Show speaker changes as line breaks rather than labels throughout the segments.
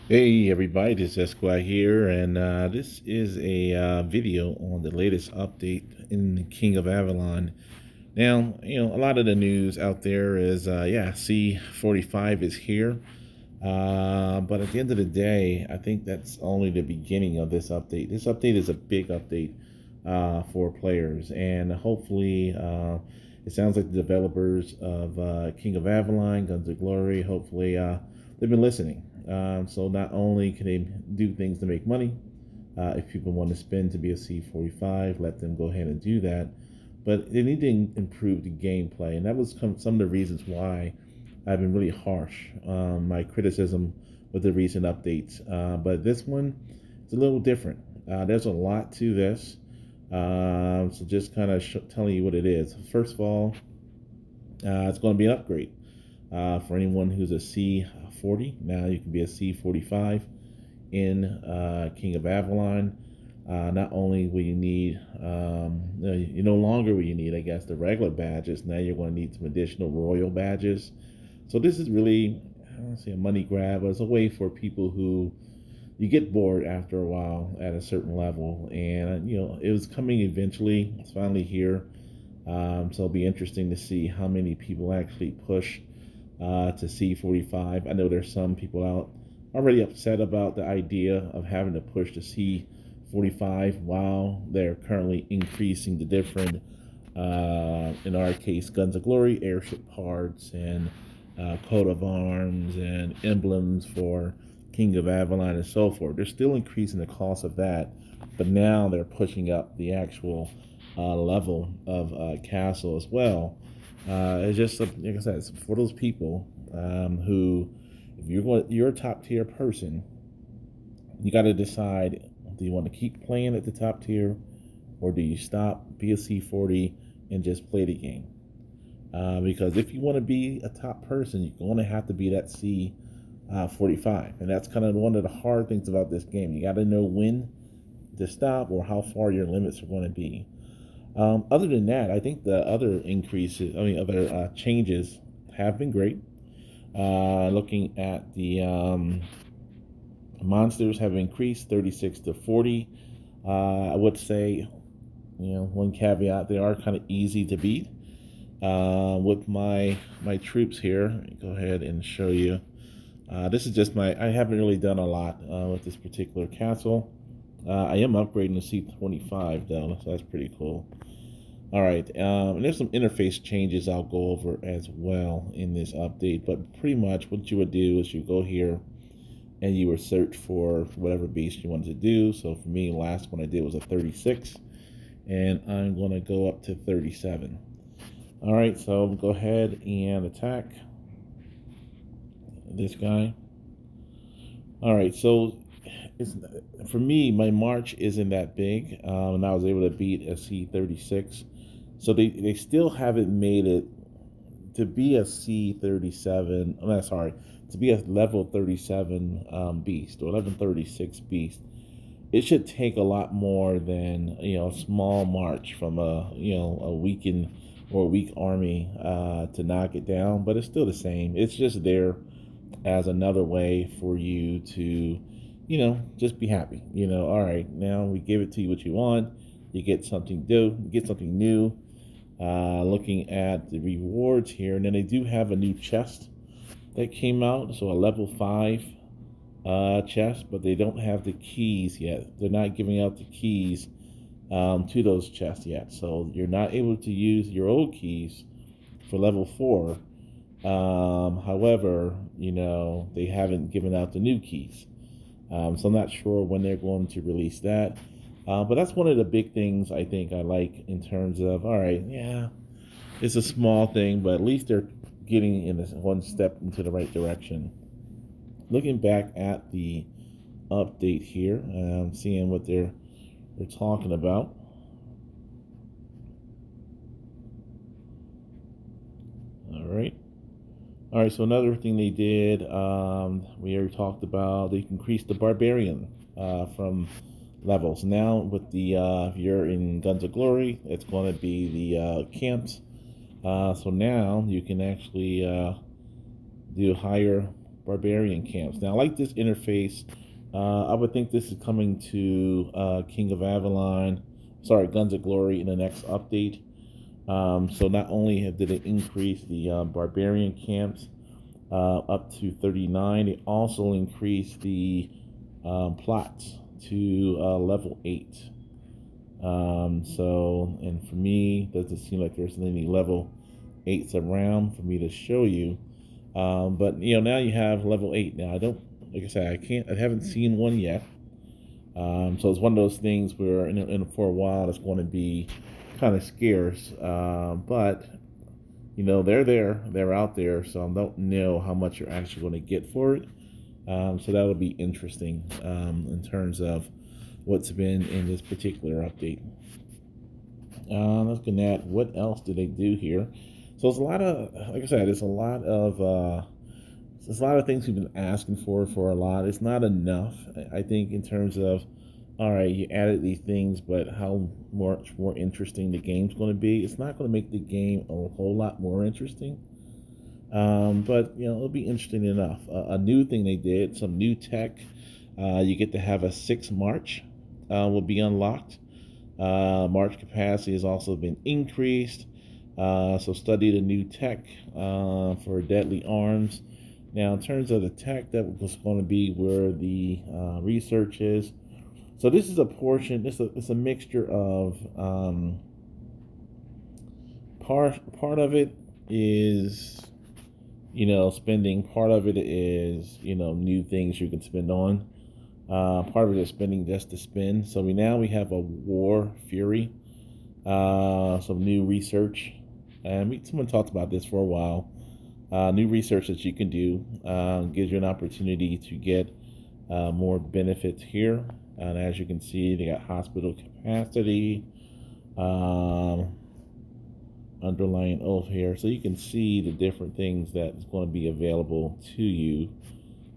Hey everybody, this is Esqua here, and this is a video on the latest update in the King of Avalon. Now, a lot of the news out there is, yeah, C45 is here, but at the end of the day, I think that's only the beginning of this update. This update is a big update for players, and hopefully, it sounds like the developers of King of Avalon, Guns of Glory, hopefully, they've been listening. So not only can they do things to make money, if people want to spend to be a C45, let them go ahead and do that. But they need to improve the gameplay, and that was some of the reasons why I've been really harsh on my criticism with the recent updates. But this one, it's a little different. There's a lot to this, so just kind of telling you what it is. First of all, it's going to be an upgrade for anyone who's a C40. Now you can be a C45 in King of Avalon. Not only will you need, you no longer will you need, I guess, the regular badges. Now you're going to need some additional royal badges. So this is really, I don't say a money grab, but it's a way for people who you get bored after a while at a certain level, and it was coming eventually. It's finally here. So it'll be interesting to see how many people actually push to C45. I know there's some people out already upset about the idea of having to push to C45 while they're currently increasing the different, in our case, Guns of Glory, airship parts, and coat of arms and emblems for King of Avalon and so forth. They're still increasing the cost of that, but now they're pushing up the actual level of castle as well. It's just like I said, it's for those people who, if you're a top tier person, you got to decide: do you want to keep playing at the top tier, or do you stop, be a C40, and just play the game? Because if you want to be a top person, you're going to have to be that C45, and that's kind of one of the hard things about this game. You got to know when to stop or how far your limits are going to be. Other than that, I think the other other changes have been great. Looking at the monsters have increased 36 to 40. I would say, one caveat: they are kind of easy to beat. With my troops here, let me go ahead and show you. This is just I haven't really done a lot with this particular castle. I am upgrading to C25 though, so that's pretty cool. All right, and there's some interface changes I'll go over as well in this update, but pretty much what you would do is you go here and you would search for whatever beast you wanted to do. So for me, last one I did was a 36, and I'm going to go up to 37. All right, so go ahead and attack this guy. All right, so it's for me, my march isn't that big, and I was able to beat a C36. So they still haven't made it to be a C37. I'm sorry, to be a level 37 beast or 1136 beast. It should take a lot more than a small march from a weakened or weak army to knock it down. But it's still the same. It's just there as another way for you to just be happy. All right, now we give it to you what you want. You get something new. Looking at the rewards here, and then they do have a new chest that came out, so a level 5 chest, but they don't have the keys yet. They're not giving out the keys to those chests yet, so you're not able to use your old keys for level 4. However, they haven't given out the new keys, so I'm not sure when they're going to release that. But that's one of the big things I think I like in terms of, all right, yeah, it's a small thing, but at least they're getting in this one step into the right direction. Looking back at the update here, seeing what they're talking about. All right. All right, so another thing they did, we already talked about, they increased the Barbarian from levels. Now with the, if you're in Guns of Glory, it's going to be the camps. So now you can actually do higher Barbarian Camps. Now, I like this interface. I would think this is coming to King of Avalon, sorry, Guns of Glory in the next update. So not only did it increase the Barbarian Camps up to 39, it also increased the plots to level 8. And for me, doesn't seem like there's any level 8s around for me to show you. But now you have level 8. Now like I said, I haven't seen one yet. So it's one of those things where for a while it's going to be kind of scarce. But they're out there. So I don't know how much you're actually going to get for it. So that'll be interesting in terms of what's been in this particular update. Looking at what else do they do here. So it's a lot of, like I said, it's a lot of things we've been asking for a lot. It's not enough, I think, in terms of, all right, you added these things, but how much more interesting the game's going to be. It's not going to make the game a whole lot more interesting. But it'll be interesting enough. A new thing they did, some new tech. You get to have a 6 March will be unlocked. March capacity has also been increased. So study the new tech for deadly arms. Now, in terms of the tech, that was going to be where the research is. So this is a portion. It's a mixture of part of it is spending. Part of it is new things you can spend on. Part of it is spending just to spend. So we have a war fury, some new research, and someone talked about this for a while. New research that you can do gives you an opportunity to get more benefits here. And as you can see, they got hospital capacity, underlying oath here. So you can see the different things that's going to be available to you.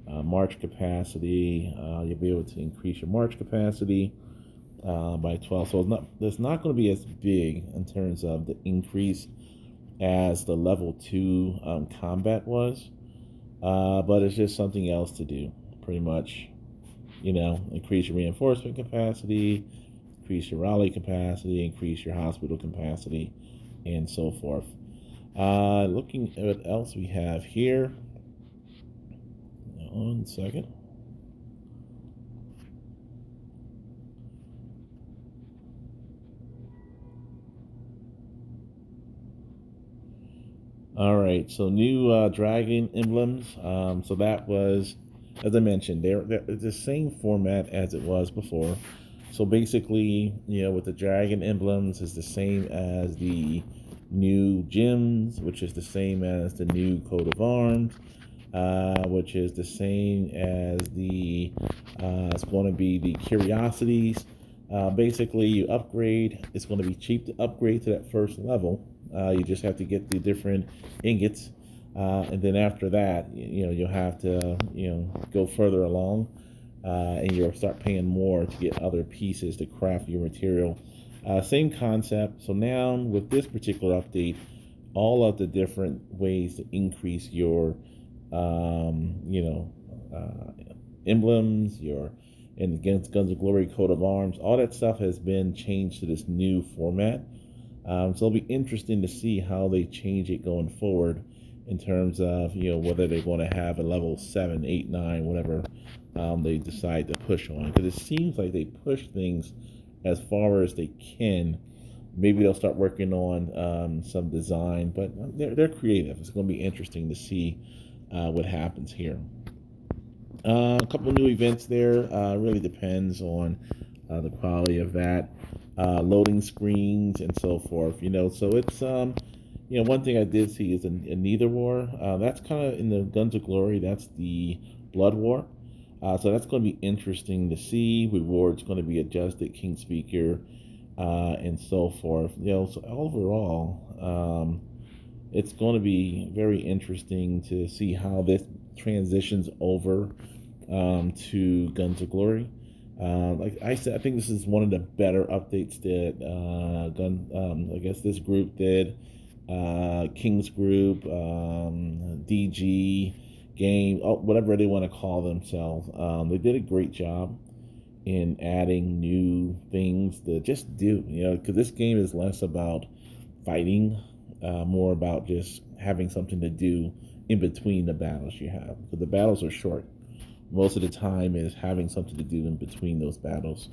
March capacity, you'll be able to increase your March capacity by 12. So it's not going to be as big in terms of the increase as the level 2 combat was, but it's just something else to do, pretty much. Increase your reinforcement capacity, increase your rally capacity, increase your hospital capacity, and so forth. Looking at what else we have here. 1 second. All right, so new dragon emblems. So that was, as I mentioned, they're the same format as it was before. So basically, with the dragon emblems, is the same as the new gems, which is the same as the new coat of arms, which is the same as the it's going to be the curiosities. Basically, you upgrade. It's going to be cheap to upgrade to that first level. You just have to get the different ingots, and then after that, you'll have to go further along, and you'll start paying more to get other pieces to craft your material. Same concept. So now with this particular update, all of the different ways to increase your emblems, your and against Guns of Glory coat of arms, all that stuff has been changed to this new format. So it'll be interesting to see how they change it going forward in terms of whether they want to have a level 7, 8, 9, whatever they decide to push on. Because it seems like they push things as far as they can. Maybe they'll start working on some design, but they're creative. It's going to be interesting to see what happens here. A couple new events there. Really depends on the quality of that. Loading screens and so forth. So it's one thing I did see is a Neither War. That's kind of in the Guns of Glory. That's the Blood War. So that's going to be interesting to see. Rewards going to be adjusted, King Speaker, and so forth. So overall, it's going to be very interesting to see how this transitions over to Guns of Glory. Like I said, I think this is one of the better updates that I guess this group did. King's Group, DG, game, whatever they want to call themselves. They did a great job in adding new things to just do, because this game is less about fighting, more about just having something to do in between the battles you have. Because the battles are short. Most of the time is having something to do in between those battles.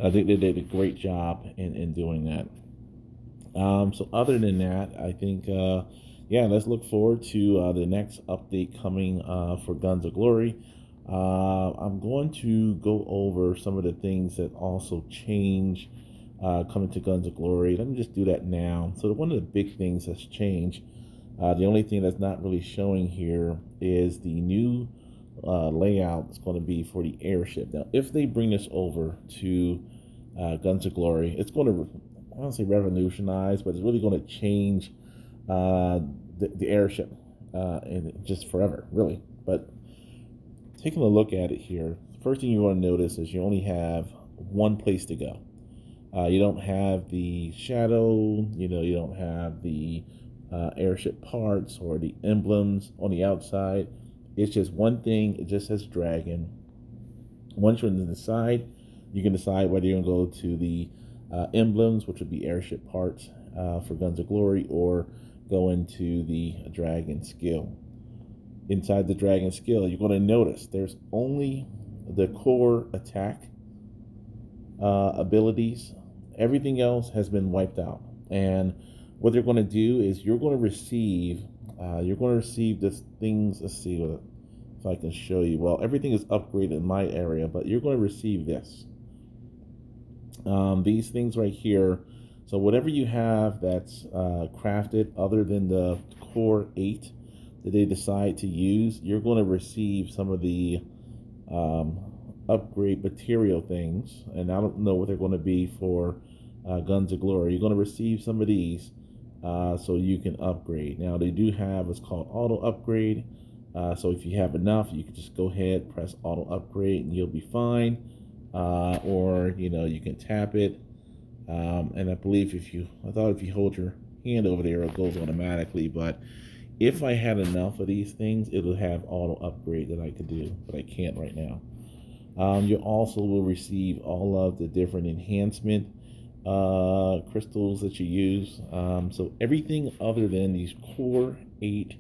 I think they did a great job in doing that. So other than that, I think, yeah, let's look forward to the next update coming for Guns of Glory. I'm going to go over some of the things that also change coming to Guns of Glory. Let me just do that now. So one of the big things that's changed, the only thing that's not really showing here is the new layout that's going to be for the airship. Now, if they bring this over to Guns of Glory, it's going to, I don't say revolutionize, but it's really going to change the airship and just forever, really. But taking a look at it here, the first thing you want to notice is you only have one place to go. You don't have the shadow, you don't have the airship parts or the emblems on the outside. It's just one thing. It just says Dragon. Once you're on the side, you can decide whether you're going to go to the emblems, which would be airship parts for Guns of Glory, or go into the Dragon skill. Inside the Dragon skill, you're going to notice there's only the core attack abilities. Everything else has been wiped out. And what they're going to do is you're going to receive the things. Let's see if I can show you. Well, everything is upgraded in my area, but you're going to receive this. These things right here. So whatever you have that's crafted other than the core 8 that they decide to use, you're going to receive some of the upgrade material things. And I don't know what they're going to be for Guns of Glory. You're going to receive some of these so you can upgrade. Now they do have what's called auto upgrade. So if you have enough, you can just go ahead, press auto upgrade, and you'll be fine. Or you can tap it. And I believe if you hold your hand over there, it goes automatically. But if I had enough of these things, it'll have auto upgrade that I could do, but I can't right now. You also will receive all of the different enhancement crystals that you use. So everything other than these core 8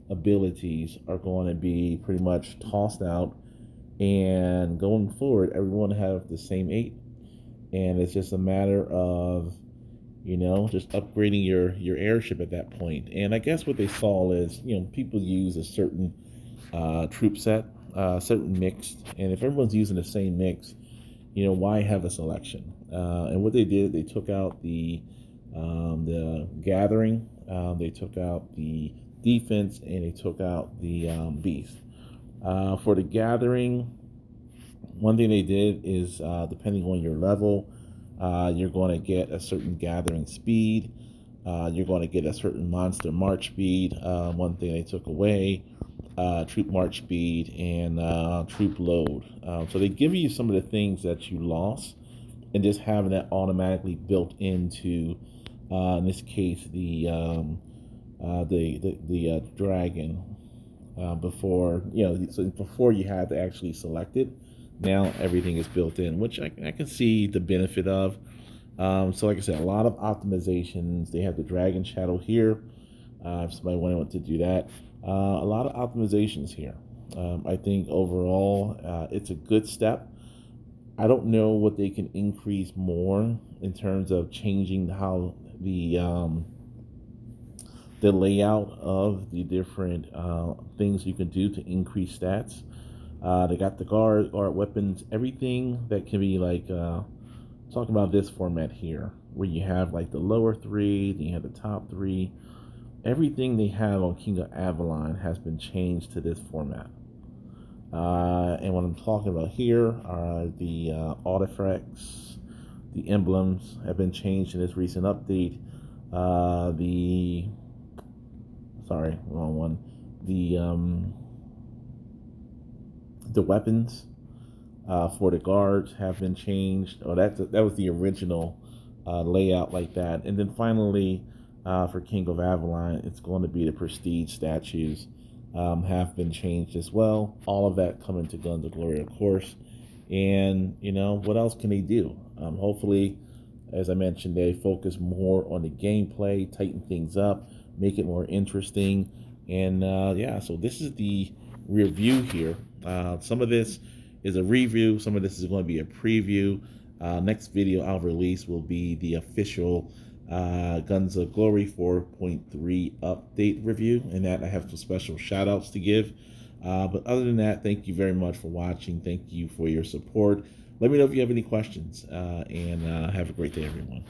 abilities are going to be pretty much tossed out, and going forward everyone have the same 8, and it's just a matter of just upgrading your airship at that point. And I guess what they saw is people use a certain troop set, certain mix, and if everyone's using the same mix, why have a selection? And what they did, they took out the gathering, they took out the defense, and they took out the beast. For the gathering, one thing they did is depending on your level, you're going to get a certain gathering speed. You're going to get a certain monster march speed. One thing they took away, troop march speed, and troop load. So they give you some of the things that you lost, and just having that automatically built into, in this case, the dragon. Before so before you had to actually select it, now everything is built in, which I can see the benefit of. So like I said, a lot of optimizations. They have the dragon shadow here, if somebody wanted to do that. A lot of optimizations here. I think overall it's a good step. I don't know what they can increase more in terms of changing how the layout of the different things you can do to increase stats. They got the guard weapons, everything that can be like, talking about this format here, where you have like the lower 3, then you have the top 3. Everything they have on King of Avalon has been changed to this format. And what I'm talking about here are the artifacts, the emblems have been changed in this recent update. Sorry, wrong one. The weapons for the guards have been changed. Oh, that was the original layout like that. And then finally, for King of Avalon, it's going to be the prestige statues. have been changed as well. All of that coming to Guns of Glory, of course. And, what else can they do? Hopefully, as I mentioned, they focus more on the gameplay, tighten things up, make it more interesting. And yeah, so this is the review here. Some of this is a review, some of this is going to be a preview. Next video I'll release will be the official Guns of Glory 4.3 update review, and that I have some special shout outs to give. But other than that, thank you very much for watching. Thank you for your support. Let me know if you have any questions, and have a great day, everyone.